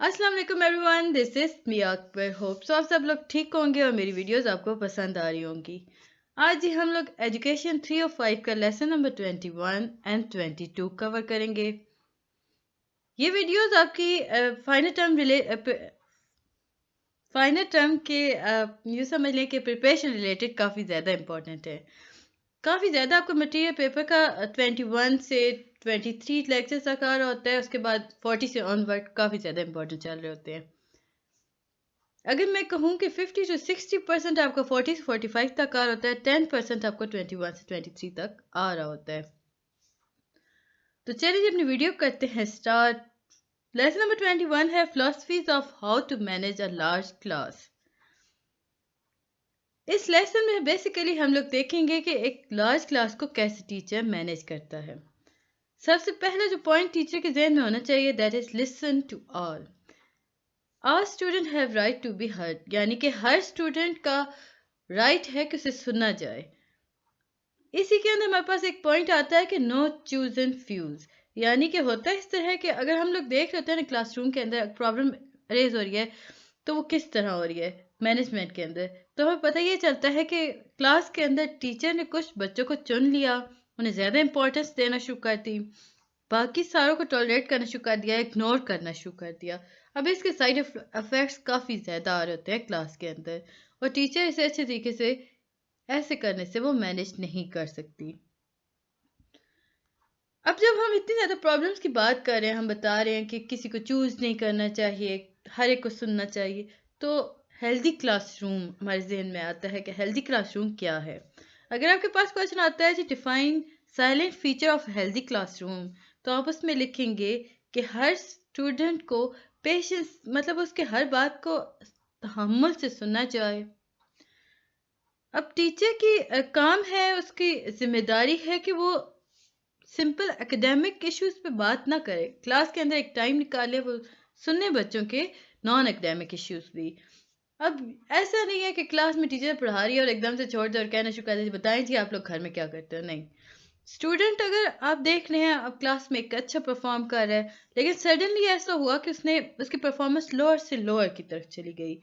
अस्सलाम वालेकुम everyone, this is Mia Akbar. Hope so आप सब लोग ठीक होंगे और मेरी वीडियोस आपको पसंद आ रही होंगी। आज ही हम लोग एजुकेशन 3 और 5 का लेसन नंबर 21 एंड 22 कवर करेंगे। ये वीडियोस आपकी फाइनल टर्म के यूँ समझ लें कि प्रिपरेशन रिलेटेड काफ़ी ज़्यादा इंपॉर्टेंट है। काफ़ी ज़्यादा आपको मटेरियल पेपर का 21 से 23 लेक्चर्स तक आ रहा होता है, उसके बाद 40 से ऑनवर्ड काफ़ी ज़्यादा इंपॉर्टेंट चल रहे होते हैं। अगर मैं कहूँ कि 50 to 60% आपका 40 से 45 तक आ रहा होता है, 10% आपको 21 से 23 तक आ रहा होता है। तो चलिए अपनी वीडियो करते हैं स्टार्ट। लेसन नंबर 21 है philosophies of how to manage a large class. इस लेसन में बेसिकली हम लोग देखेंगे कि एक लार्ज क्लास को कैसे टीचर मैनेज करता है। सबसे पहला जो पॉइंट टीचर के जहन में होना चाहिए, that is listen to all. All student have right to be heard, यानी कि हर स्टूडेंट का राइट है कि उसे सुना जाए। इसी के अंदर हमारे पास एक पॉइंट आता है कि नो चूज एंड फ्यूज, यानी कि होता है इस तरह कि अगर हम लोग देख रहे होते हैं ना क्लासरूम के अंदर प्रॉब्लम रेज हो रही है, तो वो किस तरह हो रही है मैनेजमेंट के अंदर, तो हमें पता ये चलता है कि क्लास के अंदर टीचर ने कुछ बच्चों को चुन लिया, उन्हें ज़्यादा इंपॉर्टेंस देना शुरू कर दी, बाकी सारों को टॉलरेट करना शुरू कर दिया, इग्नोर करना शुरू कर दिया। अब इसके साइड इफेक्ट्स काफ़ी ज़्यादा आ रहे होते हैं क्लास के अंदर, और टीचर इसे अच्छे तरीके से ऐसे करने से वो मैनेज नहीं कर सकती। अब जब हम इतनी ज़्यादा प्रॉब्लम्स की बात कर रहे हैं, हम बता रहे हैं कि किसी को चूज़ नहीं करना चाहिए, हर एक को सुनना चाहिए, तो हेल्दी क्लासरूम हमारे जहन में आता है कि हेल्दी क्लासरूम क्या है। अगर आपके पास क्वेश्चन आता है जी define silent feature of healthy classroom, तो आप उसमें लिखेंगे कि हर स्टूडेंट को पेशेंस, मतलब उसके हर बात को तहम्मुल से सुनना जाए। अब टीचर की काम है, उसकी जिम्मेदारी है कि वो सिंपल एकेडमिक इश्यूज पे बात ना करे, क्लास के अंदर एक टाइम निकाले वो सुनने बच्चों के नॉन एकेडमिक इश्यूज भी। अब ऐसा नहीं है कि क्लास में टीचर पढ़ा रही है और एकदम से छोड़ दे और कहना शुरू कर दे बताएं जी आप लोग घर में क्या करते हो। नहीं, स्टूडेंट अगर आप देख रहे हैं अब क्लास में एक अच्छा परफॉर्म कर रहा है, लेकिन सडनली ऐसा हुआ कि उसकी परफॉर्मेंस लोअर से लोअर की तरफ चली गई,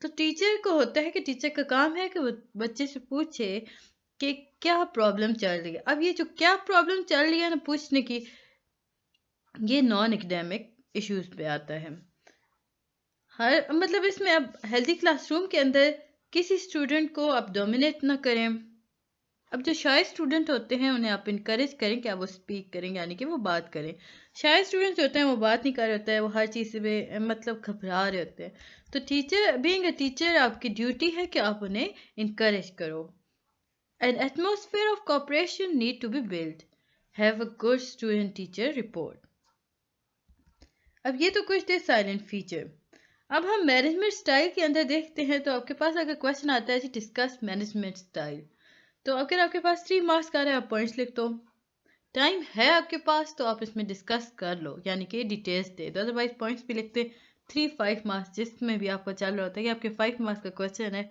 तो टीचर को होता है कि टीचर का काम है कि वो बच्चे से पूछे कि क्या प्रॉब्लम चल रही है। अब ये जो क्या प्रॉब्लम चल रही है ना पूछने की, ये नॉन एकेडमिक इश्यूज पे आता है। हर मतलब इसमें अब हेल्दी क्लासरूम के अंदर किसी स्टूडेंट को आप डोमिनेट ना करें। अब जो शाय स्टूडेंट होते हैं उन्हें आप इनकरेज करें कि आप वो स्पीक करें, यानी कि वो बात करें। शाय स्टूडेंट्स होते हैं वो बात नहीं कर रहे होते हैं, वो हर चीज़ से मतलब घबरा रहे होते हैं। तो टीचर बीइंग अ टीचर आपकी ड्यूटी है कि आप उन्हें इनकरेज करो। An atmosphere of cooperation need to be built. Have a good student-teacher report. अब ये तो कुछ थे साइलेंट फीचर। अब हम मैनेजमेंट स्टाइल के अंदर देखते हैं, तो आपके पास अगर क्वेश्चन आता है डिस्कस मैनेजमेंट स्टाइल, तो अगर आपके पास 3 मार्क्स का रहा है आप पॉइंट्स लिख दो। टाइम है आपके पास तो आप इसमें डिस्कस कर लो, यानी कि डिटेल्स दे दो, अदरवाइज पॉइंट्स भी लिखते 3-5 मार्क्स, जिसमें भी आपको चल रहा होता है कि आपके 5 मार्क्स का क्वेश्चन है।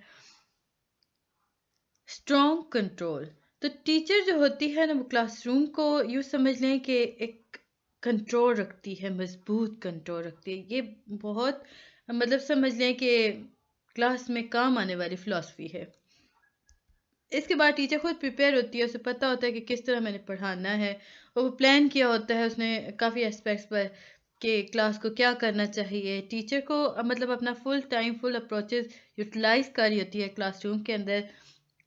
स्ट्रॉन्ग कंट्रोल, तो टीचर जो होती है ना वो क्लासरूम को यूँ समझ लें कि एक कंट्रोल रखती है, मजबूत कंट्रोल रखती है। ये बहुत मतलब समझ लें कि क्लास में काम आने वाली फ़िलासफ़ी है। इसके बाद टीचर खुद प्रिपेयर होती है, उसे पता होता है कि किस तरह मैंने पढ़ाना है, और वो प्लान किया होता है उसने काफ़ी एस्पेक्ट्स पर कि क्लास को क्या करना चाहिए। टीचर को मतलब अपना full time full approaches utilize कर रही होती है क्लासरूम के अंदर,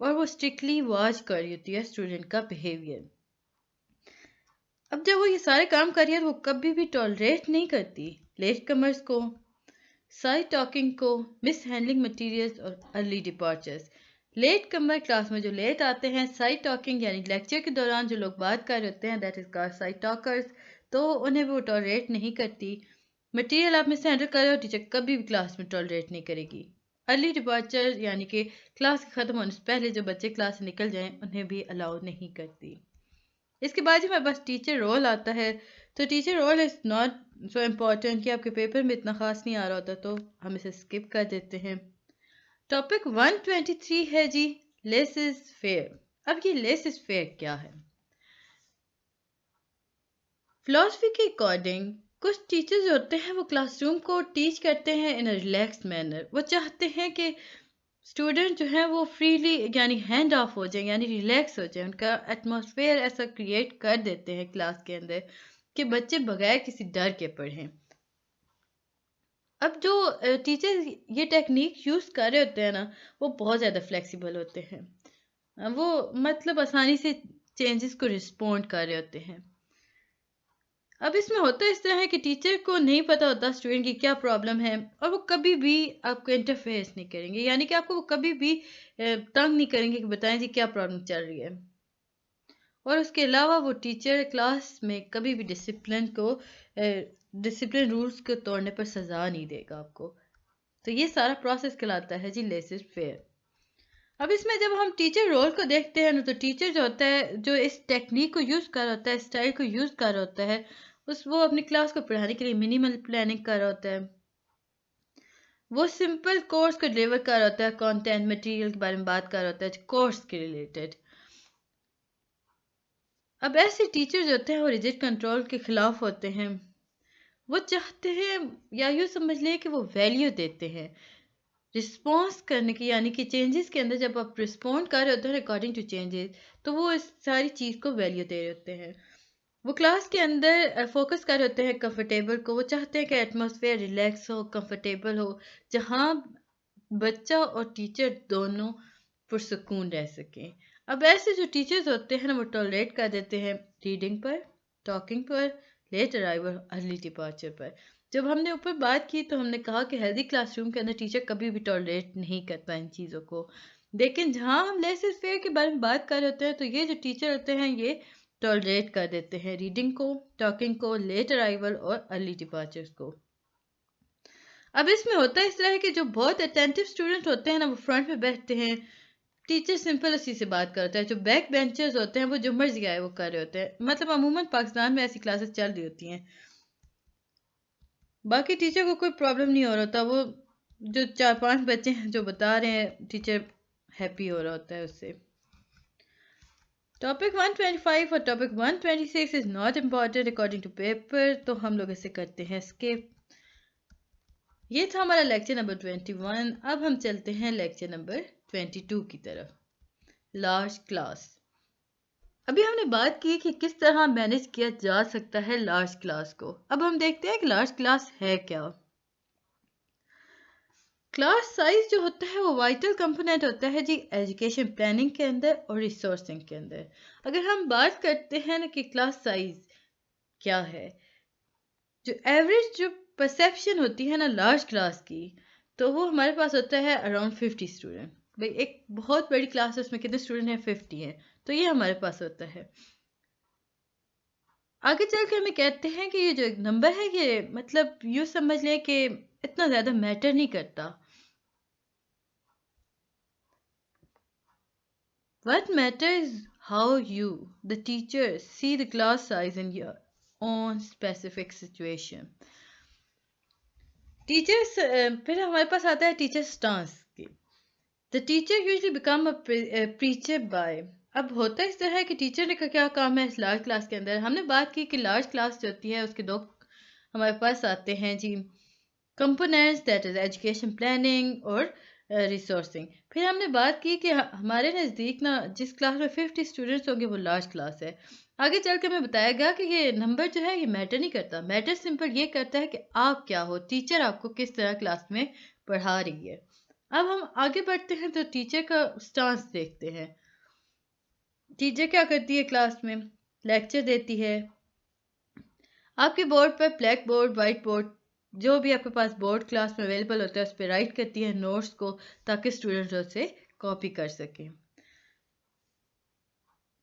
और वो स्ट्रिक्टली वॉच कर रही होती है स्टूडेंट का बिहेवियर। अब जब वो ये सारे काम कर रही है तो वो कभी भी टॉलरेट नहीं करती लेट कमर्स को, साइड टॉकिंग को, मिस हैंडलिंग मटीरियल्स और अर्ली डिपार्चर्स। लेट कमर क्लास में जो लेट आते हैं, साइड टॉकिंग यानी लेक्चर के दौरान जो लोग बात कर रहे होते हैं, that is called side talkers, तो उन्हें वो टॉलरेट नहीं करती। मटेरियल आप मिस हैंडल कर रहे हो, टीचर कभी भी क्लास में टॉलरेट नहीं करेगी। अर्ली डिपार्चर यानी कि क्लास ख़त्म होने से पहले जो बच्चे क्लास से निकल जाएं उन्हें भी अलाउ नहीं करती। इसके बाद ही हमारे पास टीचर रोल आता है। तो teacher role is not so important कि आपके पेपर में इतना ख़ास नहीं आ रहा होता, तो हम इसे स्किप कर देते हैं। टॉपिक 123 है जी, लेस इज़ फेयर। अब ये लेस इज़ फेयर क्या है? फिलॉसफी के अकॉर्डिंग कुछ टीचर्स होते हैं वो क्लासरूम को टीच करते हैं इन अ रिलैक्स मैनर। वो चाहते हैं कि स्टूडेंट जो हैं वो फ्रीली यानी हैंड ऑफ हो जाएं, यानी रिलैक्स हो जाएं। उनका एटमॉस्फेयर ऐसा क्रिएट कर देते हैं क्लास के अंदर कि बच्चे बगैर किसी डर के पढ़ें। अब जो टीचर ये टेक्निक यूज़ कर रहे होते हैं ना, वो बहुत ज़्यादा फ्लेक्सिबल होते हैं। वो मतलब आसानी से चेंजेस को रिस्पॉन्ड कर रहे होते हैं। अब इसमें होता इस तरह है कि टीचर को नहीं पता होता स्टूडेंट की क्या प्रॉब्लम है, और वो कभी भी आपको इंटरफेस नहीं करेंगे, यानी कि आपको वो कभी भी तंग नहीं करेंगे कि बताएं जी क्या प्रॉब्लम चल रही है। और उसके अलावा वो टीचर क्लास में कभी भी डिसिप्लिन रूल्स को तोड़ने पर सज़ा नहीं देगा आपको। तो ये सारा प्रोसेस कहलाता है जी लेसर फेयर। अब इसमें जब हम टीचर रोल को देखते हैं ना, तो टीचर जो होता है, जो इस टेक्निक को यूज़ कर रहा होता है, स्टाइल को यूज़ कर रहा होता है, वो अपनी क्लास को पढ़ाने के लिए मिनिमल प्लानिंग कर रहा होता है। वो सिंपल कोर्स को डिलीवर कर रहा होता है, कंटेंट मटेरियल के बारे में बात कर रहा होता है कोर्स के रिलेटेड। अब ऐसे टीचर जो होते हैं वो रिजिड कंट्रोल के खिलाफ होते हैं। वो चाहते हैं, या यूँ समझ लें कि वो वैल्यू देते हैं रिस्पॉन्स करने की, यानी कि चेंजेस के अंदर जब आप रिस्पॉन्ड कर रहे होते हैं अकॉर्डिंग टू चेंजेस, तो वो इस सारी चीज़ को वैल्यू दे रहे होते हैं। वो क्लास के अंदर फोकस कर रहे होते हैं कंफर्टेबल को। वो चाहते हैं कि एटमॉस्फेयर रिलैक्स हो, कंफर्टेबल हो, जहाँ बच्चा और टीचर दोनों पुरसकून रह सकें। अब ऐसे जो टीचर्स होते हैं ना, वो टॉलरेट कर देते हैं रीडिंग पर, टॉकिंग पर, लेट अराइवल, अर्ली डिपार्चर पर। जब हमने ऊपर बात की तो हमने कहा कि हेल्दी क्लासरूम के अंदर टीचर कभी भी टॉलरेट नहीं करता इन चीज़ों को। लेकिन जहाँ हम लेसन फेयर के बारे में बात कर रहे होते हैं, तो ये जो टीचर होते हैं ये टॉलरेट कर देते हैं रीडिंग को, टॉकिंग को, लेट अराइवल और अर्ली डिपार्चर्स को। अब इसमें होता है इस तरह कि जो बहुत अटेंटिव स्टूडेंट होते हैं ना, वो फ्रंट में बैठते हैं, टीचर सिंपल उसी से बात करता है। जो बैक बेंचर्स होते हैं वो जो मर्जी आए वो कर रहे होते हैं। मतलब अमूमन पाकिस्तान में ऐसी क्लासेस चल रही होती हैं, बाकी टीचर को कोई प्रॉब्लम नहीं हो रहा होता। वो जो 4-5 बच्चे हैं जो बता रहे हैं, टीचर हैप्पी हो रहा होता है उससे। टॉपिक 125 और topic 126 is not important according to paper, तो हम लोग इसे करते हैं स्किप। ये था हमारा लेक्चर नंबर 21। अब हम चलते हैं लेक्चर नंबर 22 की तरफ, लार्ज क्लास। अभी हमने बात की कि किस तरह मैनेज किया जा सकता है लार्ज क्लास को। अब हम देखते हैं कि लार्ज क्लास है क्या। क्लास साइज जो होता है वो वाइटल कंपोनेंट होता है जी एजुकेशन प्लानिंग के अंदर और रिसोर्सिंग के अंदर। अगर हम बात करते हैं ना कि क्लास साइज क्या है, जो एवरेज जो परसेप्शन होती है ना लार्ज क्लास की, तो वो हमारे पास होता है अराउंड 50 स्टूडेंट। भाई एक बहुत बड़ी क्लास है, उसमें कितने स्टूडेंट हैं? 50 हैं। तो ये हमारे पास होता है। आगे चल के हमें कहते हैं कि ये जो एक नंबर है, ये मतलब यूँ समझ लें कि इतना ज़्यादा मैटर नहीं करता। What matters is how you, the teacher, see the class size in your own specific situation. Teachers, फिर हमारे पास आता है टीचर स्टांस की। The teacher usually become a preacher by. अब होता है इस तरह है कि टीचर का क्या काम है इस लार्ज क्लास के अंदर। हमने बात की कि लार्ज क्लास जो होती है उसके दो हमारे पास आते हैं जी components, that is education planning और रिसोर्सिंग। फिर हमने बात की कि हमारे नज़दीक ना जिस क्लास में 50 स्टूडेंट्स होंगे वो लार्ज क्लास है। आगे चल के हमें बताया गया कि ये नंबर जो है ये मैटर नहीं करता। मैटर सिंपल ये करता है कि आप क्या हो, टीचर आपको किस तरह क्लास में पढ़ा रही है। अब हम आगे बढ़ते हैं तो टीचर का स्टांस देखते हैं। टीचर क्या करती है क्लास में? लेक्चर देती है। आपके बोर्ड पर ब्लैक बोर्ड, वाइट बोर्ड, जो भी आपके पास बोर्ड क्लास में अवेलेबल होता है उस पर राइट करती है नोट्स को, ताकि स्टूडेंट्स उसे कॉपी कर सकें।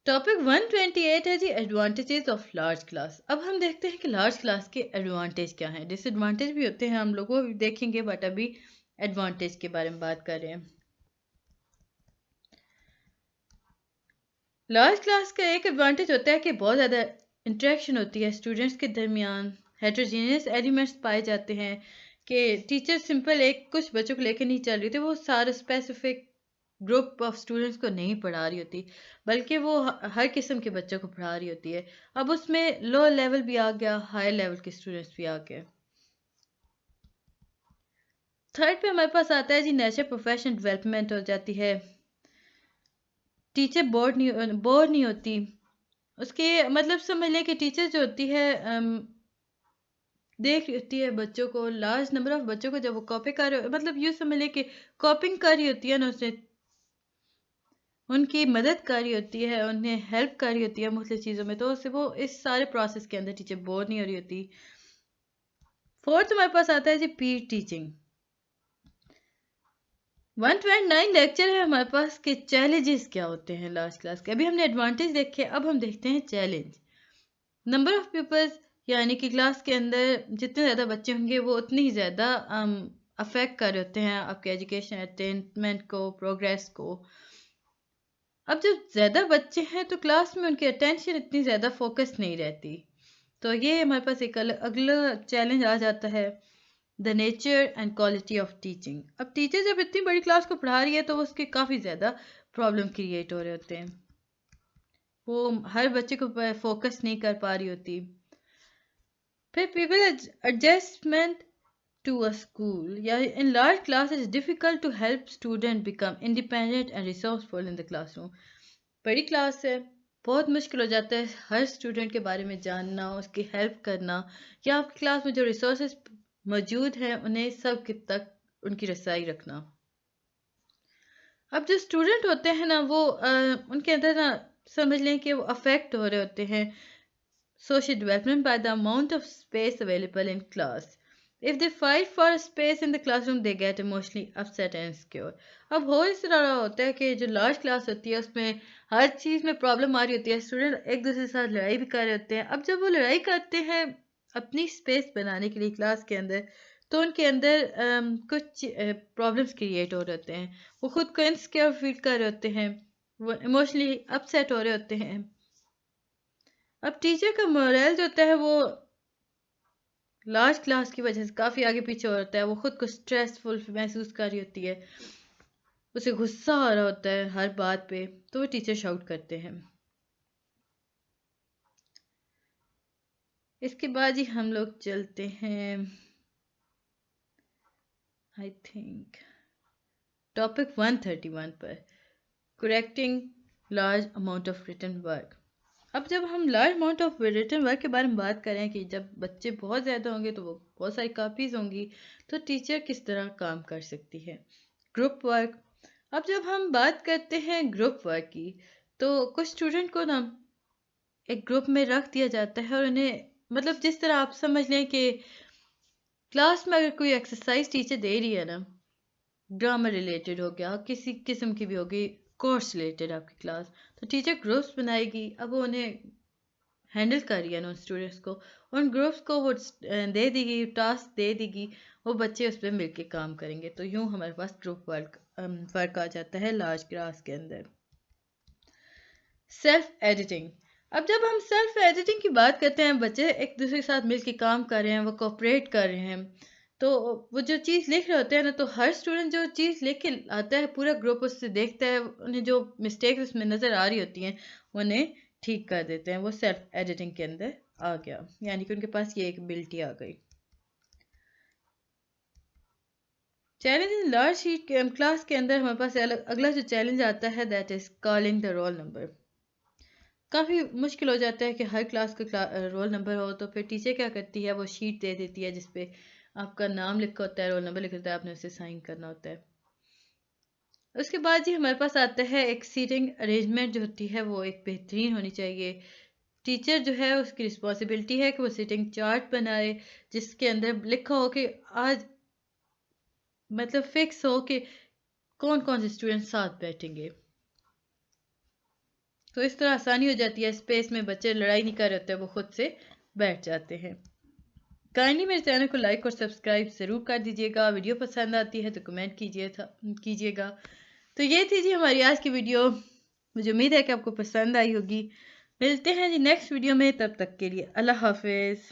टॉपिक 128 है जी एडवांटेजेस ऑफ लार्ज क्लास। अब हम देखते हैं कि लार्ज क्लास के एडवांटेज क्या हैं। डिसएडवांटेज भी होते हैं, हम लोग वो भी देखेंगे, बट अभी एडवांटेज के बारे में बात कर रहे हैं। लार्ज क्लास का एक एडवांटेज होता है कि बहुत ज़्यादा इंटरेक्शन होती है स्टूडेंट्स के दरमियान। हेट्रोजीनियस एलिमेंट्स पाए जाते हैं कि टीचर सिंपल एक कुछ बच्चों को लेकर नहीं चल रही थी, वो सारे स्पेसिफिक ग्रुप ऑफ स्टूडेंट्स को नहीं पढ़ा रही होती, बल्कि वो हर किस्म के बच्चों को पढ़ा रही होती है। अब उसमें लो लेवल भी आ गया, हाई लेवल के स्टूडेंट्स भी आ गए। थर्ड पे हमारे पास आता है जी नेचर प्रोफेशन डेवलपमेंट हो जाती है। टीचर बोर नहीं होती। उसके मतलब समझ लें कि टीचर जो होती है देख रही होती है बच्चों को, लार्ज नंबर ऑफ बच्चों को, जब वो कॉपी कर रहे मतलब यूँ समझ लें कि कॉपिंग कर रही होती है ना, उसने उनकी मदद कर रही होती है, उन्हें हेल्प कर रही होती है मुख्तलिफ चीज़ों में, तो उससे वो इस सारे प्रोसेस के अंदर टीचर बोर नहीं हो रही होती। फोर्थ हमारे पास आता है जी पीर टीचिंग। 129 लेक्चर है हमारे पास कि चैलेंजेस क्या होते हैं लास्ट क्लास के। अभी हमने एडवांटेज देखे, अब हम देखते हैं चैलेंज। नंबर ऑफ पीपल्स, यानी कि क्लास के अंदर जितने ज़्यादा बच्चे होंगे वो उतनी ही ज़्यादा अफेक्ट कर रहे होते हैं आपके एजुकेशन अटेनमेंट को, प्रोग्रेस को। अब जब ज़्यादा बच्चे हैं तो क्लास में उनकी अटेंशन इतनी ज़्यादा फोकस नहीं रहती, तो ये हमारे पास एक अगला चैलेंज आ जाता है, the nature and quality of teaching. अब टीचर जब इतनी बड़ी क्लास को पढ़ा रही है तो उसके काफ़ी ज़्यादा प्रॉब्लम क्रिएट हो रहे होते हैं, वो हर बच्चे को फोकस नहीं कर पा रही होती। फिर people adjustment to a school या in large class is difficult to help student become independent and resourceful in the classroom. बड़ी क्लास है, बहुत मुश्किल हो जाता है हर स्टूडेंट के बारे में जानना, उसकी हेल्प करना, या आपकी क्लास में जो रिसोर्सेज मौजूद हैं उन्हें सब तक उनकी रसाई रखना। अब जो स्टूडेंट होते हैं ना वो उनके अंदर ना समझ लें कि वो अफेक्ट हो रहे होते हैं social development by the amount of space available in class. If they fight for space in the classroom, they get emotionally upset and insecure. अब हो इस तरह होता है कि जो लार्ज क्लास होती है उसमें हर चीज़ में प्रॉब्लम आ रही होती है, स्टूडेंट एक दूसरे के साथ लड़ाई भी कर रहे होते हैं। अब जब वो लड़ाई करते हैं अपनी स्पेस बनाने के लिए क्लास के अंदर, तो उनके अंदर कुछ प्रॉब्लम्स क्रिएट हो रहे होते हैं, वो खुद को इनसिक्योर फील कर रहे होते हैं, वो इमोशनली अपसेट हो रहे होते हैं। अब टीचर का मोरल जो होता है वो लार्ज क्लास की वजह से काफ़ी आगे पीछे हो जाता है, वो खुद को स्ट्रेसफुल महसूस कर रही होती है, उसे गुस्सा आ रहा होता है हर बात पे, तो वो टीचर शाउट करते हैं। इसके बाद ही हम लोग चलते हैं आई थिंक टॉपिक 131 पर, correcting large amount of written work. अब जब हम large amount of written work के बारे में बात करें कि जब बच्चे बहुत ज़्यादा होंगे तो वो बहुत सारी कापीज़ होंगी, तो टीचर किस तरह काम कर सकती है। Group work. अब जब हम बात करते हैं ग्रुप वर्क की, तो कुछ स्टूडेंट को ना एक ग्रुप में रख दिया जाता है और उन्हें मतलब जिस तरह आप समझ लें कि क्लास में अगर कोई एक्सरसाइज टीचर दे रही है ना, ग्रामर रिलेटेड हो गया, किसी किस्म की भी होगी, कोर्स रिलेटेड आपकी क्लास, तो टीचर ग्रुप्स बनाएगी। अब वो उन्हें हैंडल कर रही है ना उन स्टूडेंट्स को, उन ग्रुप्स को वो दे देगी, टास्क दे देगी, वो बच्चे उस पर मिलकर काम करेंगे, तो यूँ हमारे पास ग्रुप वर्क आ जाता है लार्ज क्लास के अंदर। Self editing. अब जब हम सेल्फ एडिटिंग की बात करते हैं, बच्चे एक दूसरे के साथ मिलकर काम कर रहे हैं, वो कोऑपरेट कर रहे हैं, तो वो जो चीज़ लिख रहे होते हैं ना, तो हर स्टूडेंट जो चीज़ लिख के आता है पूरा ग्रुप उससे देखता है, उन्हें जो मिस्टेक्स उसमें नज़र आ रही होती हैं उन्हें ठीक कर देते हैं, वो सेल्फ एडिटिंग के अंदर आ गया, यानी कि उनके पास ये एक एबिलिटी आ गई। Challenge in large sheet class के अंदर हमारे पास अगला जो चैलेंज आता है that is calling the roll number. काफ़ी मुश्किल हो जाता है कि हर क्लास का रोल नंबर हो, तो फिर टीचर क्या करती है, वो शीट दे देती है जिसपे आपका नाम लिखा होता है, रोल नंबर लिखा होता है, आपने उसे साइन करना होता है। उसके बाद ही हमारे पास आता है एक सीटिंग अरेंजमेंट जो होती है वो एक बेहतरीन होनी चाहिए। टीचर जो है उसकी रिस्पॉन्सिबिलिटी है कि वो सीटिंग चार्ट बनाए जिसके अंदर लिखा हो कि आज मतलब फिक्स हो कि कौन कौन से स्टूडेंट साथ बैठेंगे, तो इस तरह आसानी हो जाती है, स्पेस में बच्चे लड़ाई नहीं कर रहे होते, वो खुद से बैठ जाते हैं। काइंडली मेरे चैनल को लाइक और सब्सक्राइब ज़रूर कर दीजिएगा, वीडियो पसंद आती है तो कमेंट कीजिएगा। तो ये थी जी हमारी आज की वीडियो, मुझे उम्मीद है कि आपको पसंद आई होगी। मिलते हैं जी नेक्स्ट वीडियो में, तब तक के लिए अल्लाह हाफिज़।